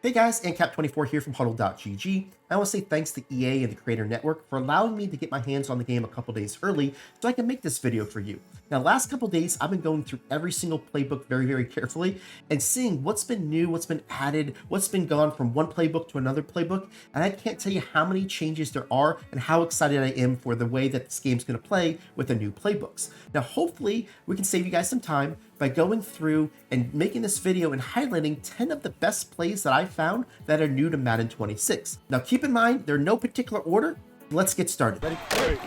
Hey guys, ANCAP24 here from HuddleGG. I want to say thanks to EA and the Creator Network for allowing me to get my hands on the game a couple days early so I can make this video for you. Now, last couple days, I've been going through every single playbook very carefully and seeing what's been new, what's been added, what's been gone from one playbook to another playbook, and I can't tell you how many changes there are and how excited I am for the way that this game's going to play with the new playbooks. Now, hopefully, we can save you guys some time by going through and making this video and highlighting 10 of the best plays that I found that are new to Madden 26. Now keep in mind, they're in no particular order. Let's get started. Ready?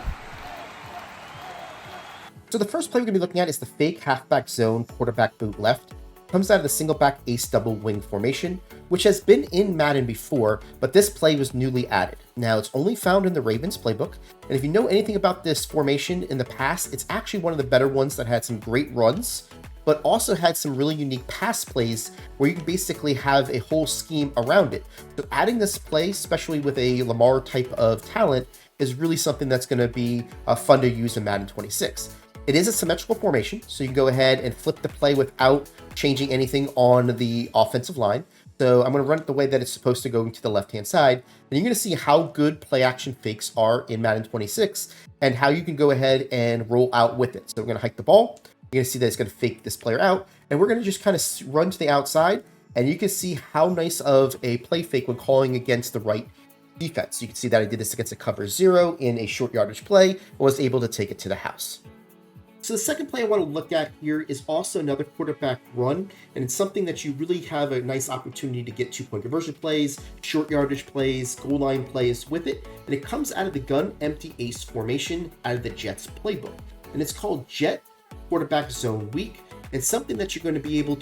So the first play we're going to be looking at is the fake halfback zone quarterback boot left. Comes out of the single back ace double wing formation, which has been in Madden before, but this play was newly added. Now it's only found in the Ravens playbook, and if you know anything about this formation in the past, it's actually one of the better ones that had some great runs, but also had some really unique pass plays where you can basically have a whole scheme around it. So adding this play, especially with a Lamar type of talent, is really something that's going to be fun to use in Madden 26. It is a symmetrical formation, so you can go ahead and flip the play without changing anything on the offensive line. So I'm going to run it the way that it's supposed to go to the left-hand side, and you're going to see how good play action fakes are in Madden 26 and how you can go ahead and roll out with it. So we're going to hike the ball. You're going to see that it's going to fake this player out, and we're going to just kind of run to the outside, and you can see how nice of a play fake when calling against the right defense. You can see that I did this against a cover 0 in a short yardage play and was able to take it to the house. So the second play I want to look at here is also another quarterback run, and it's something that you really have a nice opportunity to get 2-point conversion plays, short yardage plays, goal line plays with it, and it comes out of the gun empty ace formation out of the Jets playbook, and it's called Jet Quarterback Zone Weak, and something that you're going to be able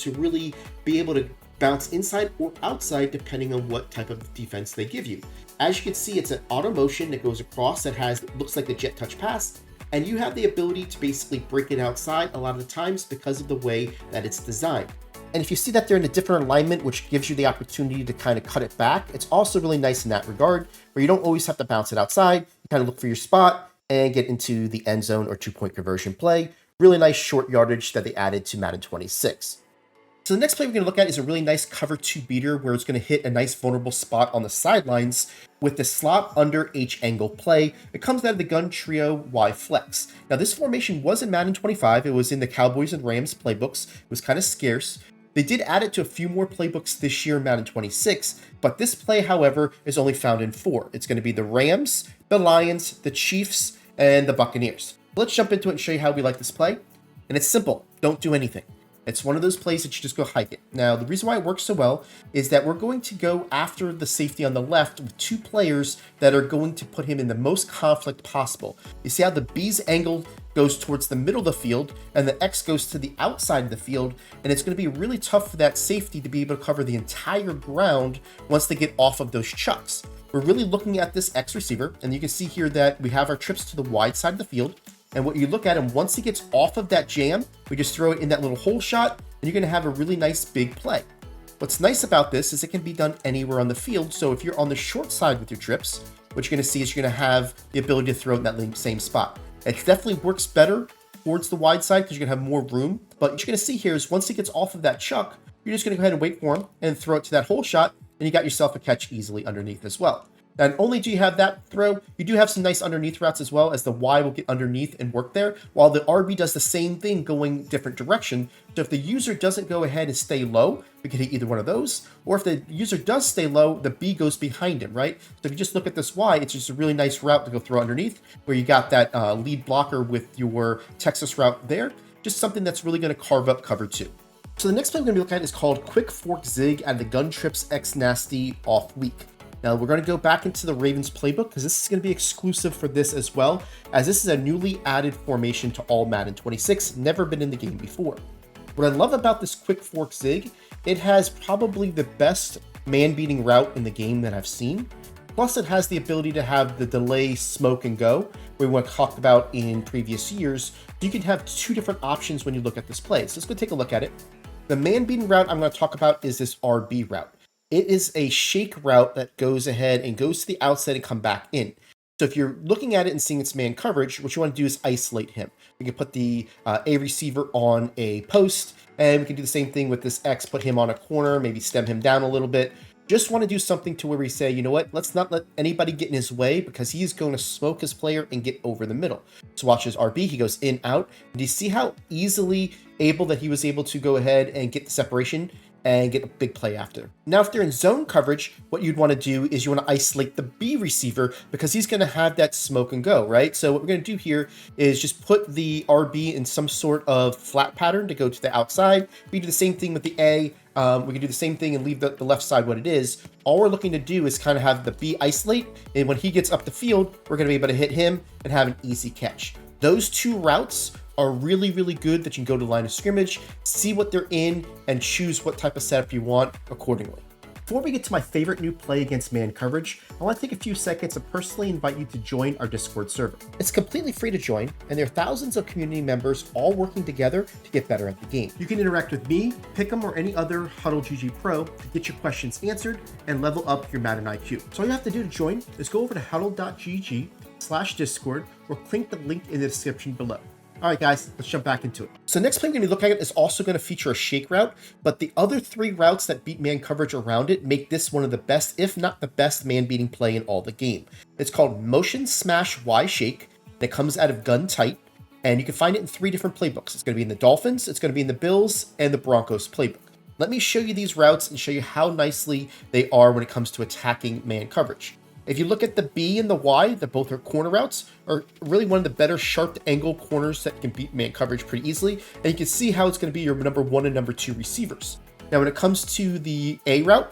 to bounce inside or outside depending on what type of defense they give you. As you can see, it's an auto motion that goes across that looks like the jet touch pass, and you have the ability to basically break it outside a lot of the times because of the way that it's designed. And if you see that they're in a different alignment, which gives you the opportunity to kind of cut it back, it's also really nice in that regard, where you don't always have to bounce it outside. You kind of look for your spot and get into the end zone or 2-point conversion play. Really nice short yardage that they added to Madden 26. So the next play we're going to look at is a really nice cover 2 beater where it's going to hit a nice vulnerable spot on the sidelines with the slot under H angle play. It comes out of the gun trio Y flex. Now this formation was in Madden 25. It was in the Cowboys and Rams playbooks. It was kind of scarce. They did add it to a few more playbooks this year in Madden 26, but this play, however, is only found in 4. It's going to be the Rams, the Lions, the Chiefs, and the Buccaneers. Let's jump into it and show you how we like this play. And it's simple. Don't do anything. It's one of those plays that you just go hike it. Now, the reason why it works so well is that we're going to go after the safety on the left with 2 players that are going to put him in the most conflict possible. You see how the B's angle goes towards the middle of the field and the X goes to the outside of the field, and it's going to be really tough for that safety to be able to cover the entire ground once they get off of those chucks. We're really looking at this X receiver, and you can see here that we have our trips to the wide side of the field. And what you look at him, once he gets off of that jam, we just throw it in that little hole shot, and you're going to have a really nice big play. What's nice about this is it can be done anywhere on the field. So if you're on the short side with your trips, what you're going to see is you're going to have the ability to throw it in that same spot. It definitely works better towards the wide side because you're going to have more room. But what you're going to see here is once he gets off of that chuck, you're just going to go ahead and wait for him and throw it to that hole shot, and you got yourself a catch easily underneath as well. Not only do you have that throw, you do have some nice underneath routes as well, as the Y will get underneath and work there, while the RB does the same thing going different direction. So if the user doesn't go ahead and stay low, we can hit either one of those, or if the user does stay low, the B goes behind him, right? So if you just look at this Y, it's just a really nice route to go throw underneath, where you got that lead blocker with your Texas route there. Just something that's really going to carve up cover 2. So the next play we're going to look at is called Quick Fork Zig at the Gun Trips X Nasty Off Week. Now we're going to go back into the Ravens playbook because this is going to be exclusive for this as well, as this is a newly added formation to all Madden 26, never been in the game before. What I love about this Quick Fork Zig, it has probably the best man-beating route in the game that I've seen. Plus it has the ability to have the delay smoke and go, we want to talk about in previous years. You can have 2 different options when you look at this play. So let's go take a look at it. The man-beating route I'm going to talk about is this RB route. It is a shake route that goes ahead and goes to the outside and come back in. So if you're looking at it and seeing its man coverage, what you want to do is isolate him. We can put the A receiver on a post, and we can do the same thing with this X, put him on a corner, maybe stem him down a little bit. Just want to do something to where we say, you know what, let's not let anybody get in his way because he's going to smoke his player and get over the middle. So watch his RB, he goes in, out. And you see how easily able that he was able to go ahead and get the separation and get a big play after. Now, if they're in zone coverage, what you'd want to do is you want to isolate the B receiver because he's going to have that smoke and go, right? So what we're going to do here is just put the RB in some sort of flat pattern to go to the outside. We do the same thing with the A. We can do the same thing and leave the left side what it is. All we're looking to do is kind of have the B isolate, and when he gets up the field, we're going to be able to hit him and have an easy catch. Those two routes are really, really good that you can go to the line of scrimmage, see what they're in, and choose what type of setup you want accordingly. Before we get to my favorite new play against man coverage, I want to take a few seconds to personally invite you to join our Discord server. It's completely free to join, and there are thousands of community members all working together to get better at the game. You can interact with me, Pick'em, or any other HuddleGG Pro to get your questions answered and level up your Madden IQ. So all you have to do to join is go over to HuddleGG/Discord or click the link in the description below. All right, guys, let's jump back into it. So next play we're going to be looking at is also going to feature a Zshake route, but the other three routes that beat man coverage around it make this one of the best, if not the best, man-beating play in all the game. It's called Motion Smash Y Zshake, and it comes out of Gun Tight, and you can find it in 3 different playbooks. It's going to be in the Dolphins, it's going to be in the Bills, and the Broncos playbook. Let me show you these routes and show you how nicely they are when it comes to attacking man coverage. If you look at the B and the Y, that both are corner routes, are really one of the better sharp angle corners that can beat man coverage pretty easily. And you can see how it's going to be your number 1 and number 2 receivers. Now, when it comes to the A route,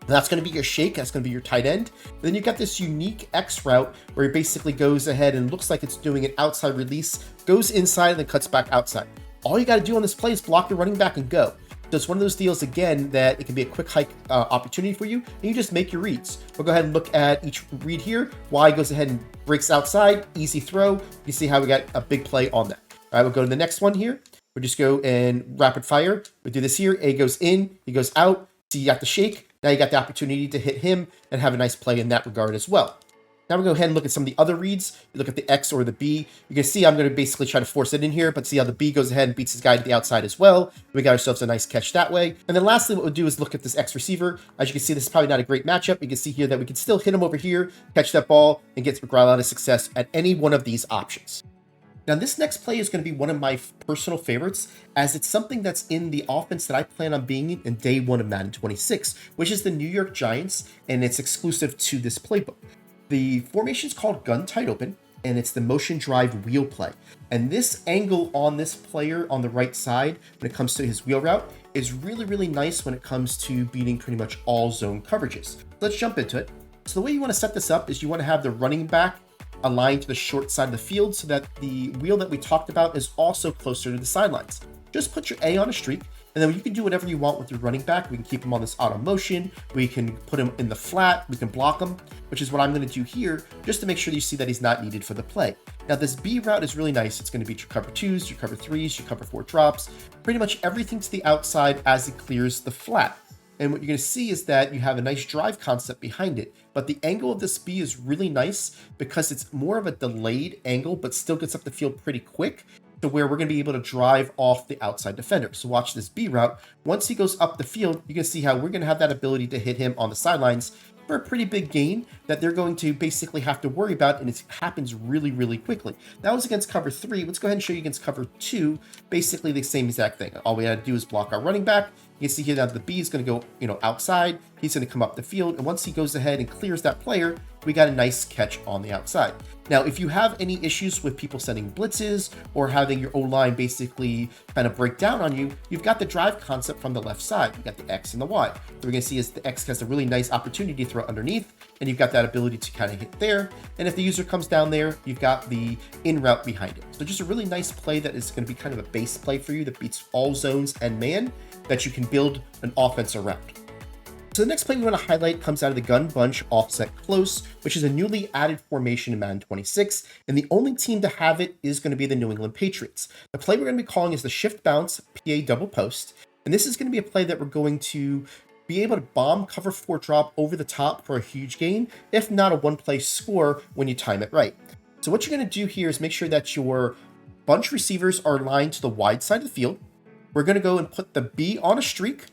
that's going to be your Zshake, that's going to be your tight end. And then you've got this unique X route where it basically goes ahead and looks like it's doing an outside release, goes inside and then cuts back outside. All you got to do on this play is block the running back and go. So it's one of those deals, again, that it can be a quick hike opportunity for you, and you just make your reads. We'll go ahead and look at each read here. Y goes ahead and breaks outside, easy throw. You see how we got a big play on that. All right, we'll go to the next one here. We'll just go and rapid fire. We do this here. A goes in, he goes out. So you got the Zshake. Now you got the opportunity to hit him and have a nice play in that regard as well. Now we'll go ahead and look at some of the other reads. You look at the X or the B. You can see I'm going to basically try to force it in here, but see how the B goes ahead and beats his guy to the outside as well. We got ourselves a nice catch that way. And then lastly, what we'll do is look at this X receiver. As you can see, this is probably not a great matchup. You can see here that we can still hit him over here, catch that ball, and get a lot of success at any one of these options. Now, this next play is going to be one of my personal favorites, as it's something that's in the offense that I plan on being in day 1 of Madden 26, which is the New York Giants, and it's exclusive to this playbook. The formation is called Gun Tight Open, and it's the motion drive wheel play. And this angle on this player on the right side, when it comes to his wheel route, is really, really nice when it comes to beating pretty much all zone coverages. Let's jump into it. So the way you want to set this up is you want to have the running back aligned to the short side of the field so that the wheel that we talked about is also closer to the sidelines. Just put your A on a streak, and then you can do whatever you want with your running back. We can keep him on this auto motion. We can put him in the flat. We can block him, which is what I'm going to do here, just to make sure that you see that he's not needed for the play. Now, this B route is really nice. It's going to be your cover 2s, your cover 3s, your cover 4 drops, pretty much everything to the outside as it clears the flat. And what you're going to see is that you have a nice drive concept behind it. But the angle of this B is really nice because it's more of a delayed angle, but still gets up the field pretty quick, to where we're going to be able to drive off the outside defender. So watch this B route. Once he goes up the field, you can see how we're going to have that ability to hit him on the sidelines for a pretty big gain that they're going to basically have to worry about, and it happens really, really quickly. That was against cover 3. Let's go ahead and show you against cover 2, basically the same exact thing. All we got to do is block our running back. You can see here that the B is going to go, outside. He's going to come up the field, and once he goes ahead and clears that player, we got a nice catch on the outside. Now, if you have any issues with people sending blitzes or having your O-line basically kind of break down on you, you've got the drive concept from the left side. You got the X and the Y. So we're going to see is the X has a really nice opportunity to throw underneath, and you've got that ability to kind of hit there. And if the user comes down there, you've got the in route behind it. So just a really nice play that is going to be kind of a base play for you that beats all zones and man that you can build an offense around. So the next play we want to highlight comes out of the gun bunch offset close, which is a newly added formation in Madden 26, and the only team to have it is going to be the New England Patriots. The play we're going to be calling is the shift bounce PA double post, and this is going to be a play that we're going to be able to bomb cover 4 drop over the top for a huge gain, if not a one-play score when you time it right. So what you're going to do here is make sure that your bunch receivers are aligned to the wide side of the field. We're going to go and put the B on a streak.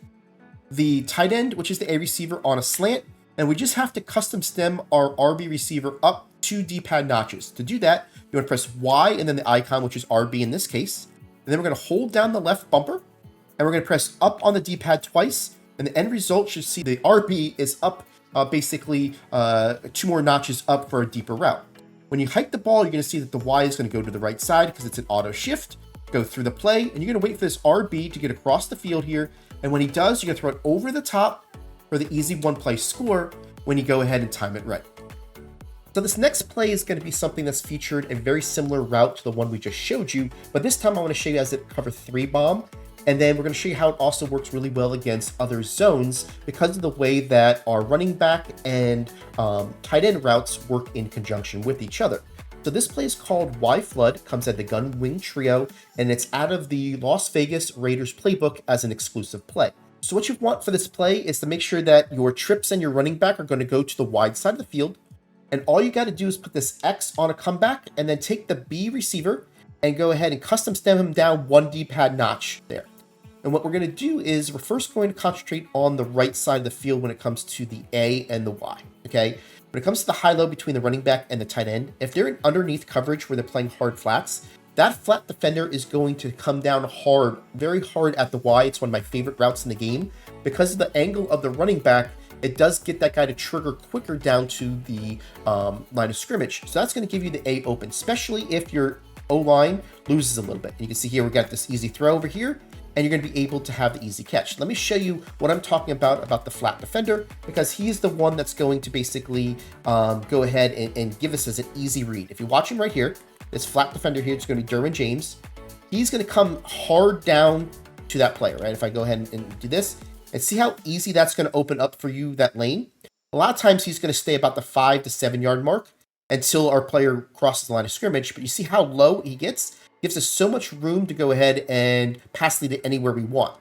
the tight end, which is the A receiver, on a slant, and we just have to custom stem our RB receiver up 2 D-pad notches. To do that, you want to press Y and then the icon, which is RB in this case, and then we're going to hold down the left bumper, and we're going to press up on the D-pad twice, and the end result should see the RB is up basically 2 more notches up for a deeper route. When you hike the ball, you're going to see that the Y is going to go to the right side because it's an auto shift, go through the play, and you're going to wait for this RB to get across the field here, and when he does, you're going to throw it over the top for the easy one-play score when you go ahead and time it right. So this next play is going to be something that's featured a very similar route to the one we just showed you, but this time I want to show you as a cover 3 bomb. And then we're going to show you how it also works really well against other zones because of the way that our running back and tight end routes work in conjunction with each other. So this play is called Y Flood, comes at the Gun Wing Trio, and it's out of the Las Vegas Raiders playbook as an exclusive play. So what you want for this play is to make sure that your trips and your running back are going to go to the wide side of the field. And all you got to do is put this X on a comeback and then take the B receiver and go ahead and custom stem him down 1 D-pad notch there. And what we're going to do is we're first going to concentrate on the right side of the field when it comes to the A and the Y, okay? When it comes to the high-low between the running back and the tight end, if they're in underneath coverage where they're playing hard flats, that flat defender is going to come down hard, very hard at the Y. It's one of my favorite routes in the game. Because of the angle of the running back, it does get that guy to trigger quicker down to the line of scrimmage. So that's going to give you the A open, especially if your O-line loses a little bit. And you can see here we got this easy throw over here, and you're going to be able to have the easy catch. Let me show you what I'm talking about the flat defender, because he's the one that's going to basically go ahead and give us as an easy read. If you're watching right here, this flat defender here, it's going to be Derwin James. He's going to come hard down to that player, right? If I go ahead and do this, and see how easy that's going to open up for you, that lane. A lot of times he's going to stay about the 5 to 7 yard mark until our player crosses the line of scrimmage, but you see how low he gets? Gives us so much room to go ahead and pass lead it anywhere we want.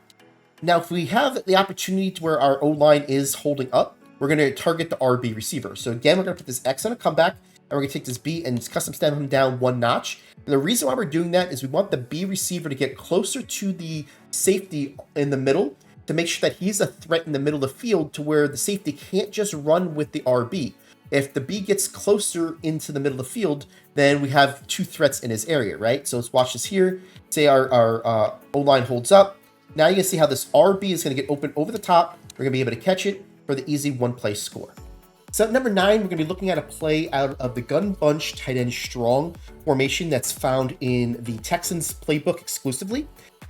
Now, if we have the opportunity to where our O-line is holding up, we're going to target the RB receiver. So again, we're going to put this X on a comeback, and we're going to take this B and custom stem him down 1 notch. And the reason why we're doing that is we want the B receiver to get closer to the safety in the middle to make sure that he's a threat in the middle of the field to where the safety can't just run with the RB. If the B gets closer into the middle of the field, then we have 2 threats in his area, right? So let's watch this here. Say our O-line holds up. Now you can see how this RB is going to get open over the top. We're going to be able to catch it for the easy 1-play score. So at number 9, we're going to be looking at a play out of the Gun Bunch tight end strong formation that's found in the Texans playbook exclusively.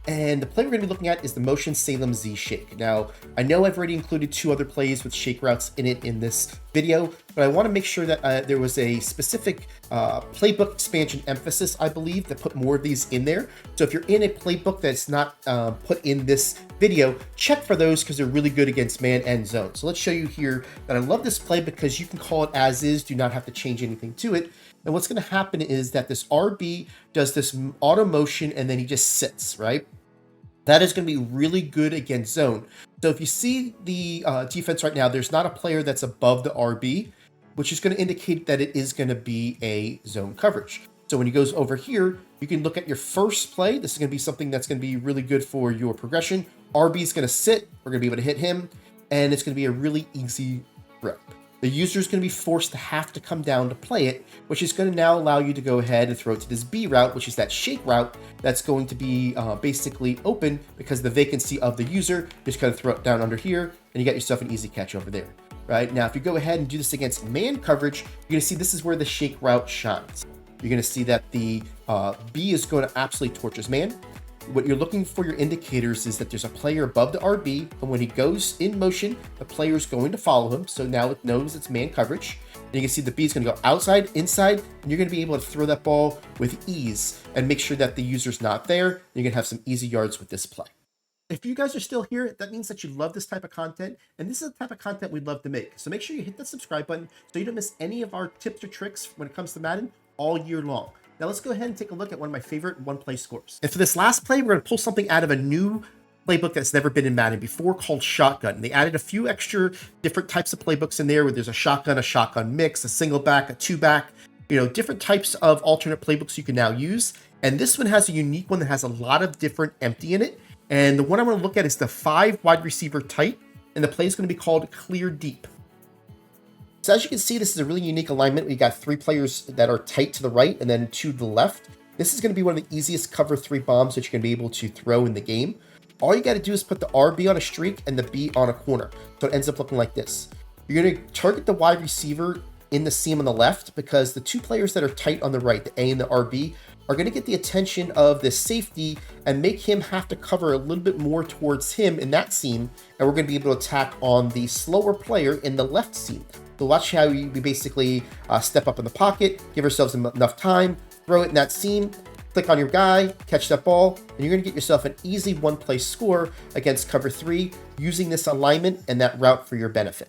And the play we're going to be looking at is the motion Salem Zshake. Now, I know I've already included 2 other plays with shake routes in it in this video, but I want to make sure that there was a specific playbook expansion emphasis, I believe, that put more of these in there. So if you're in a playbook that's not put in this video, check for those because they're really good against man and zone. So let's show you here that I love this play because you can call it as is, do not have to change anything to it. And what's going to happen is that this RB does this auto motion and then he just sits, right? That is going to be really good against zone. So if you see the defense right now, there's not a player that's above the RB, which is going to indicate that it is going to be a zone coverage. So when he goes over here, you can look at your first play. This is going to be something that's going to be really good for your progression. RB is going to sit. We're going to be able to hit him, and it's going to be a really easy rep. The user is going to be forced to have to come down to play it, which is going to now allow you to go ahead and throw it to this B route, which is that shake route that's going to be basically open because of the vacancy of the user. Just kind of throw it down under here, and you got yourself an easy catch over there. Right now, if you go ahead and do this against man coverage, you're going to see this is where the shake route shines. You're going to see that the B is going to absolutely torch his man. What you're looking for your indicators is that there's a player above the RB, and when he goes in motion, the player is going to follow him. So now it knows it's man coverage. And you can see the B is going to go outside, inside, and you're going to be able to throw that ball with ease and make sure that the user's not there. And you're going to have some easy yards with this play. If you guys are still here, that means that you love this type of content, and this is the type of content we'd love to make. So make sure you hit that subscribe button so you don't miss any of our tips or tricks when it comes to Madden all year long. Now let's go ahead and take a look at one of my favorite 1-play scores. And for this last play, we're going to pull something out of a new playbook that's never been in Madden before called Shotgun. They added a few extra different types of playbooks in there where there's a shotgun mix, a single back, a 2-back, different types of alternate playbooks you can now use. And this one has a unique one that has a lot of different empty in it. And the one I want to look at is the 5 wide receiver tight, and the play is going to be called clear deep. So as you can see, this is a really unique alignment. We got 3 players that are tight to the right and then 2 to the left. This is going to be one of the easiest cover 3 bombs that you're going to be able to throw in the game. All you got to do is put the RB on a streak and the B on a corner. So it ends up looking like this. You're going to target the wide receiver in the seam on the left because the 2 players that are tight on the right, the A and the RB, are going to get the attention of the safety and make him have to cover a little bit more towards him in that seam. And we're going to be able to attack on the slower player in the left seam. So watch how we basically step up in the pocket, give ourselves enough time, throw it in that seam, click on your guy, catch that ball, and you're going to get yourself an easy 1-play score against cover 3 using this alignment and that route for your benefit.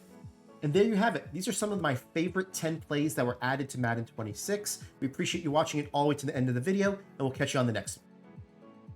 And there you have it. These are some of my favorite 10 plays that were added to Madden 26. We appreciate you watching it all the way to the end of the video, and we'll catch you on the next one.